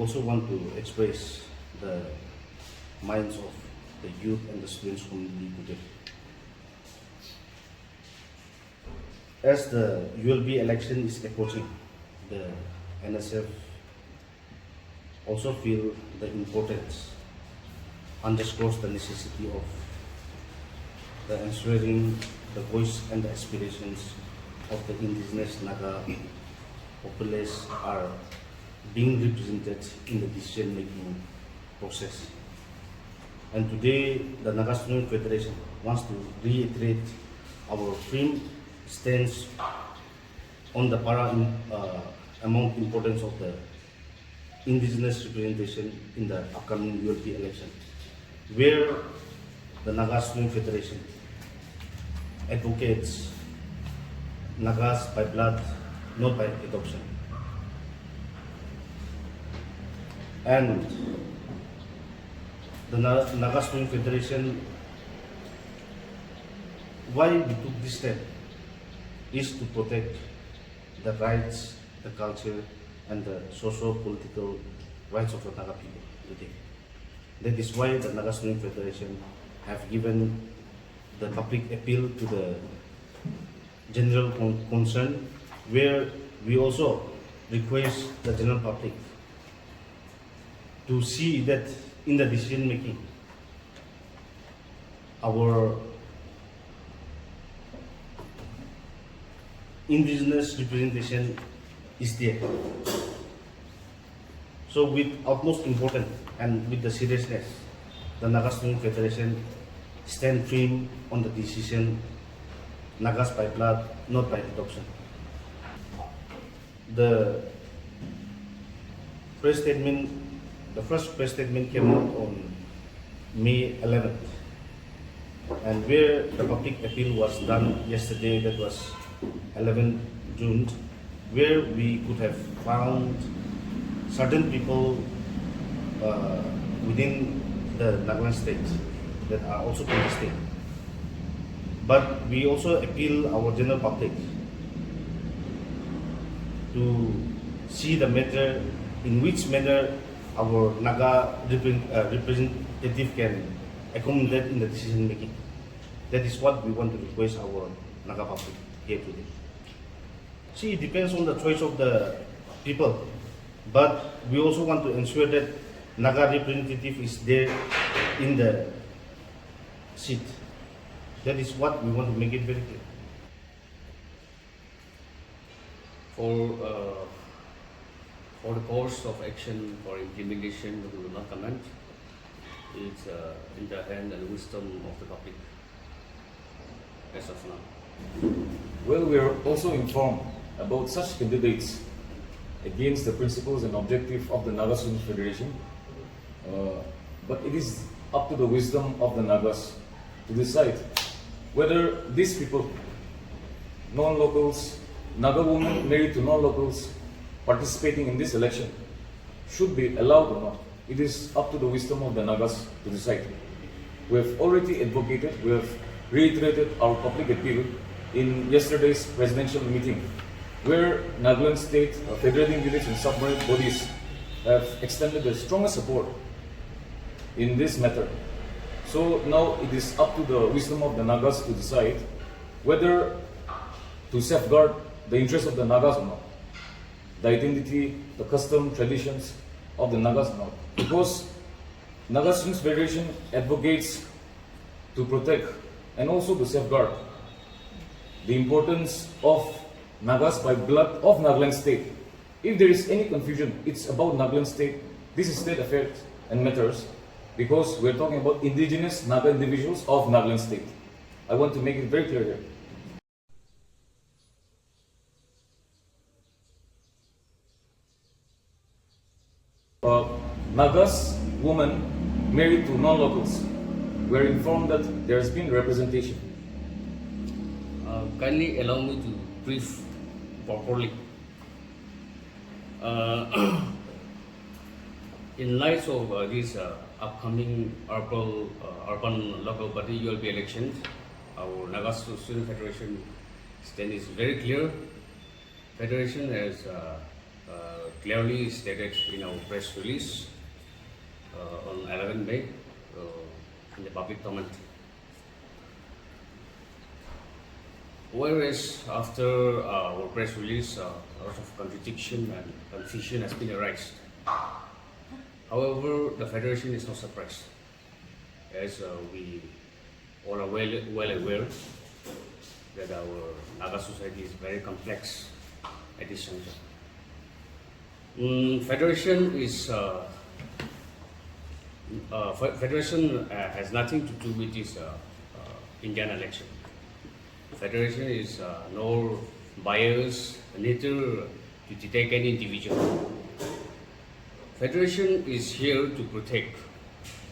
also want to express the minds of the youth and the students community today. As the ULB election is approaching, the NSF also feel the importance, underscores the necessity of the ensuring the voice and the aspirations of the indigenous Naga populace are being represented in the decision-making process. And today, the Naga Student Federation wants to reiterate our firm stance on the paramount importance of the indigenous representation in the upcoming ULP election, where the Naga Student Federation advocates Nagas by blood, not by adoption. And the Naga Student Federation, why we took this step is to protect the rights, the culture, and the socio-political rights of the Naga people today. That is why the Naga Student Federation have given the public appeal to the general concern, where we also request the general public to see that in the decision making, our indigenous representation is there. So with utmost importance and with the seriousness, the Naga Student Federation stand firm on the decision Nagas by blood, not by adoption. The press statement, the first press statement came out on May 11th, and where the public appeal was done yesterday, that was 11 June, where we could have found certain people within the Nagaland state that are also contesting. But we also appeal our general public to see the matter, in which manner our Naga representative can accommodate in the decision making. That is what we want to request our Naga public here today. See, it depends on the choice of the people, but we also want to ensure that Naga representative is there in the seat. That is what we want to make it very clear. For the course of action for implementation, we will not comment. It's in the hand and wisdom of the public as of now. Well, we are also informed about such candidates against the principles and objective of the Naga Student Federation, but it is up to the wisdom of the Nagas to decide whether these people, non-locals, Naga women married to non-locals participating in this election, should be allowed or not. It is up to the wisdom of the Nagas to decide. We have already advocated, we have reiterated our public appeal in yesterday's presidential meeting, where Nagaland State, federating units and subordinate bodies have extended the strongest support in this matter. So now it is up to the wisdom of the Nagas to decide whether to safeguard the interests of the Nagas or not, the identity, the custom, traditions of the Nagas or not. Because Naga Students Federation advocates to protect and also to safeguard the importance of Nagas by blood of Nagaland State. If there is any confusion, it's about Nagaland State. This is state affairs and matters, because we're talking about indigenous Naga individuals of Nagaland State. I want to make it very clear here. Nagas women married to non-locals, we're informed that there has been representation. Kindly allow me to brief properly. In light of these upcoming urban local body ULP elections, our Naga Student Federation stand is very clear. Federation has clearly stated in our press release on 11 May in the public domain. Whereas after our press release, a lot of contradiction and confusion has been arised. However, the Federation is not surprised, as we all are well aware that our Naga society is very complex at this juncture. Federation has nothing to do with this Indian election. Federation is nor biased, neither to detect any individual. Federation is here to protect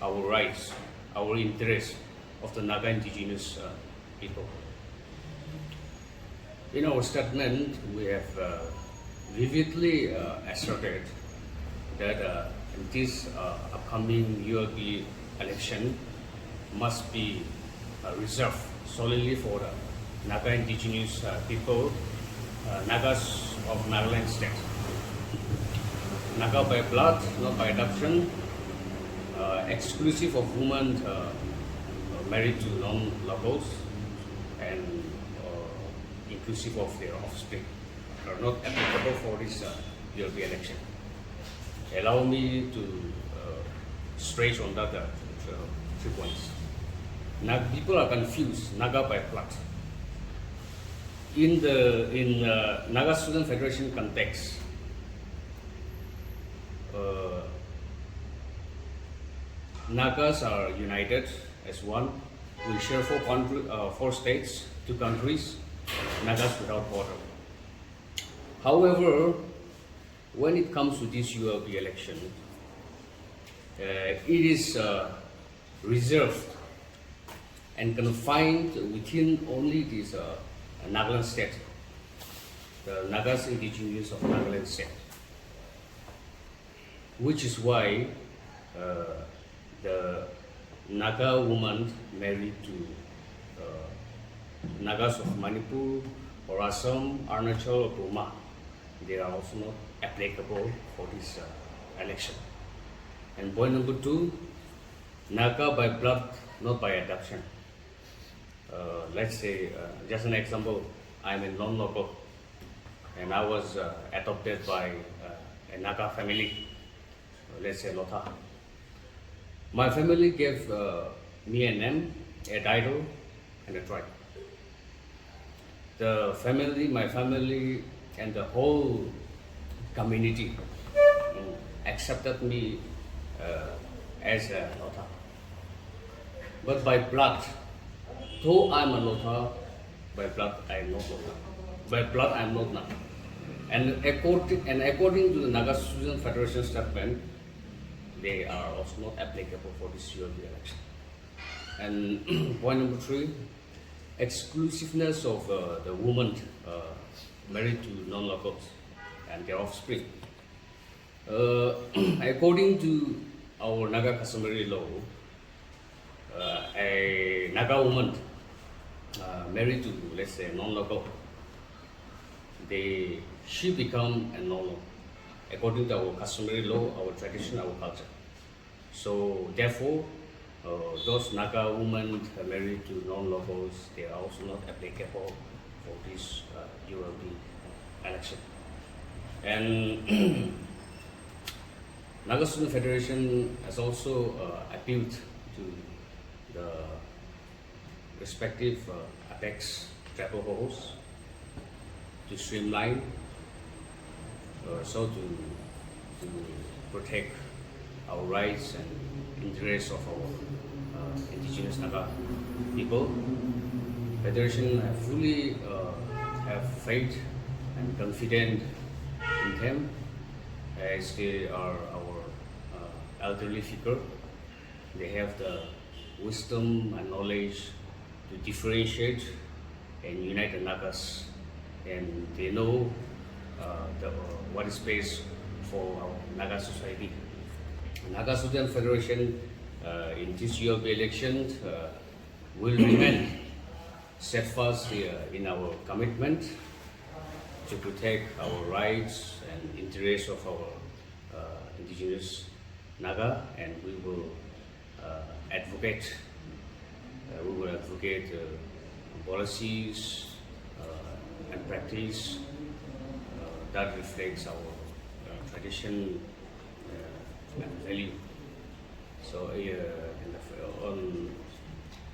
our rights, our interests of the Naga indigenous people. In our statement, we have vividly asserted that this upcoming ULP election must be reserved solely for the Naga indigenous people, Nagas of Nagaland state. Naga by blood, not by adoption, exclusive of women married to non-locals, and inclusive of their offspring, are not applicable for this ULP election. Allow me to stretch on that 3 points. People are confused, Naga by blood. In Naga Student Federation context, Nagas are united as one. We share 4 states, 2 countries, Nagas without border. However, when it comes to this ULP election, it is reserved and confined within only this Nagaland state, the Nagas indigenous of Nagaland state, which is why the Naga woman married to Nagas of Manipur or Assam, Arunachal or Burma, they are also not applicable for this election. And point number 2, Naga by blood, not by adoption. Let's say, just an example, I'm a non-local and I was adopted by a Naga family, let's say Lotha. My family gave me a name, a title, and a tribe. My family, and the whole community accepted me as a Lotha. But by blood, though I'm a Lotha, by blood I am not Lotha. By blood I am not Naga. And according to the Naga Student Federation statement, they are also not applicable for this ULP election. And point number 3, exclusiveness of the women married to non-locals and their offspring. According to our Naga customary law, a Naga woman married to, let's say, non-local, she become a non-local according to our customary law, our tradition, our culture. So therefore, those Naga women married to non-locals, they are also not applicable for this ULP election. And Naga Student Federation has also appealed to the respective apex tribal hosts to streamline so to protect our rights and interests of our indigenous Naga people. Federation fully have faith and confidence in them, as they are our elderly figure. They have the wisdom and knowledge to differentiate and unite the Nagas, and they know what is best for our Naga society. Naga Student Federation in this ULP election will remain steadfast in our commitment to protect our rights and interests of our indigenous Naga, and we will advocate. We will advocate policies and practice that reflects our tradition and value. So,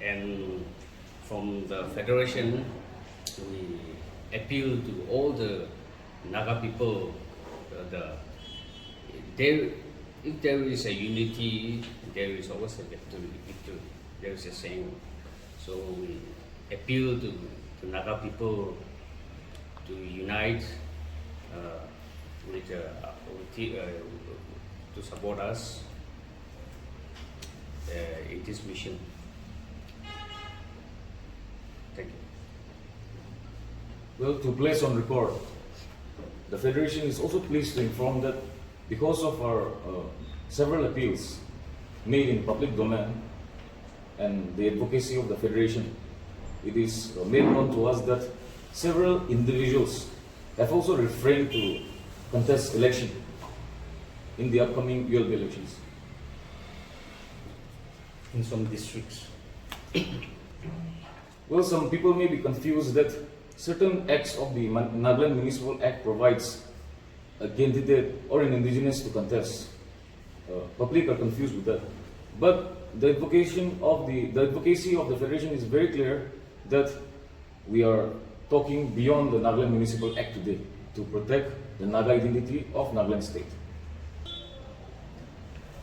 and from the federation, we appeal to all the Naga people. If there is a unity, there is always a victory. There is a saying. So we appeal to Naga people to unite to support us in this mission. Thank you. Well, to place on record, the Federation is also pleased to inform that because of our several appeals made in public domain and the advocacy of the Federation, it is made known to us that several individuals have also refrained to contest election in the upcoming ULB elections. In some districts. Well, some people may be confused that certain acts of the Nagaland Municipal Act provides a candidate or an indigenous to contest. Public are confused with that. But the advocacy of the Federation is very clear that we are talking beyond the Nagaland Municipal Act today to protect the Naga identity of Nagaland State.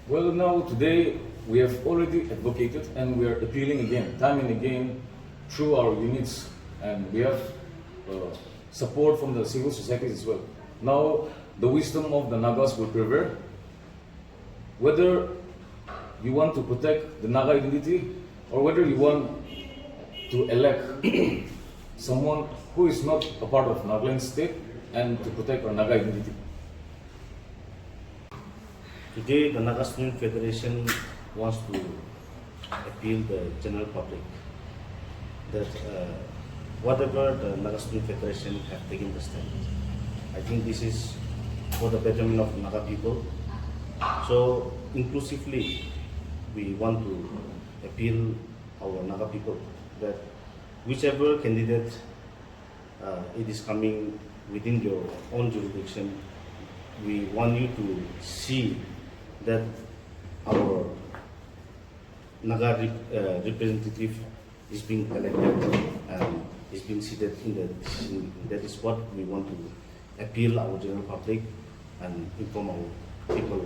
Well, now today we have already advocated and we are appealing again, time and again, through our units, and we have support from the civil societies as well. Now the wisdom of the Nagas will prevail. Whether you want to protect the Naga identity or whether you want to elect someone who is not a part of Nagaland State and to protect our Naga identity. Today, the Naga Student Federation wants to appeal the general public that whatever the Naga Student Federation have taken the stand, I think this is for the betterment of Naga people. So, inclusively, we want to appeal our Naga people that whichever candidate it is coming within your own jurisdiction, we want you to see that our Naga representative is being elected and is being seated in the decision. That is what we want to appeal our general public and inform our people